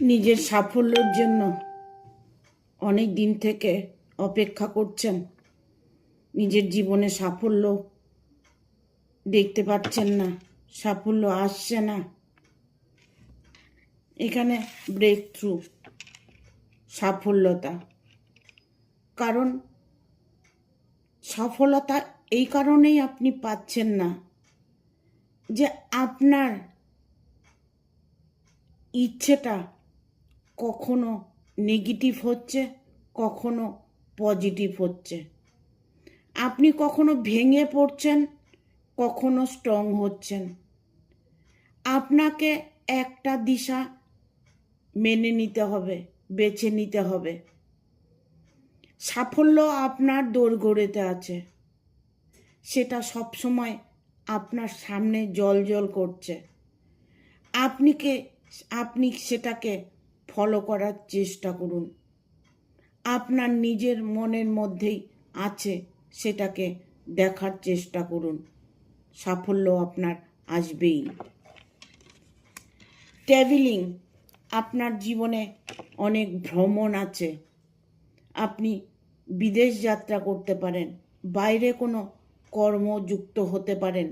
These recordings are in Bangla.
নিজের সাফল্যের জন্য অনেক দিন থেকে অপেক্ষা করছেন, নিজের জীবনে সাফল্য দেখতে পাচ্ছেন না, সাফল্য আসছে না। এখানে ব্রেক থ্রু, সাফল্যতা। কারণ সফলতা এই কারণেই আপনি পাচ্ছেন না যে আপনার ইচ্ছেটা কখনো নেগেটিভ হচ্ছে, কখনো পজিটিভ হচ্ছে। আপনি কখনো ভেঙে পড়ছেন, কখনো স্ট্রং হচ্ছেন। আপনাকে একটা দিশা মেনে নিতে হবে, বেছে নিতে হবে। সাফল্য আপনার দোরগোড়াতে আছে, সেটা সবসময় আপনার সামনে জ্বলজ্বল করছে। আপনি সেটাকে ফলো করার চেষ্টা করুন। আপনার নিজের মনের মধ্যেই আছে, সেটাকে দেখার চেষ্টা করুন। সাফল্য আপনার আসবেই। ট্রাভেলিং, আপনার জীবনে অনেক ভ্রমণ আছে। আপনি বিদেশ যাত্রা করতে পারেন, বাইরে কোনো কর্মযুক্ত হতে পারেন।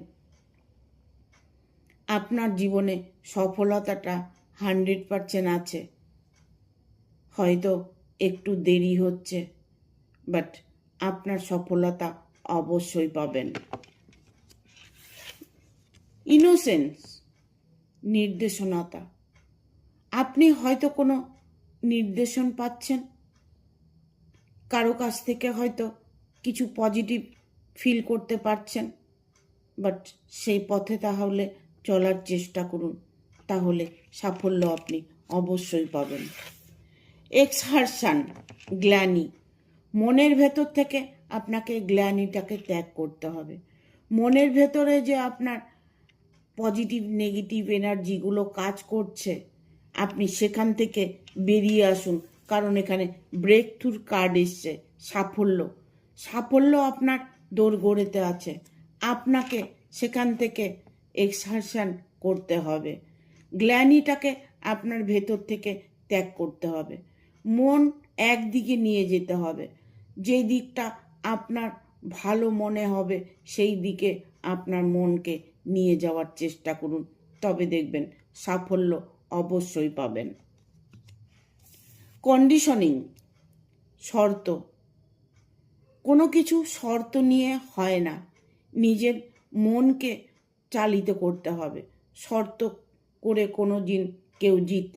আপনার জীবনে সফলতাটা 100% আছে। হয়তো একটু দেরি হচ্ছে, বাট আপনার সফলতা অবশ্যই পাবেন। ইনোসেন্স, নির্দেশনতা। আপনি হয়তো কোনো নির্দেশন পাচ্ছেন, কারো কাছ থেকে হয়তো কিছু পজিটিভ ফিল করতে পারছেন, বাট সেই পথে তাহলে চলার চেষ্টা করুন, তাহলে সাফল্য আপনি অবশ্যই পাবেন। এক্সারশন, গ্লানি। মনের ভেতর থেকে আপনাকে গ্লানিটাকে ত্যাগ করতে হবে। মনের ভেতরে যে আপনার পজিটিভ নেগেটিভ এনার্জিগুলো কাজ করছে, আপনি সেখান থেকে বেরিয়ে আসুন। কারণ এখানে ব্রেক থ্রুর কার্ড এসছে, সাফল্য আপনার দোরগোড়াতে আছে। আপনাকে সেখান থেকে এক্সারশন করতে হবে, গ্ল্যানিটাকে আপনার ভেতর থেকে ত্যাগ করতে হবে। মন একদিকে নিয়ে যেতে হবে, যে দিকটা আপনার ভালো মনে হবে সেই দিকে আপনার মনকে নিয়ে যাওয়ার চেষ্টা করুন, তবে দেখবেন সাফল্য অবশ্যই পাবেন। কন্ডিশনিং, শর্ত। কোনো কিছু শর্ত নিয়ে হয় না, নিজের মনকে চালিত করতে হবে। শর্ত করে কোনো দিন কেউ জিত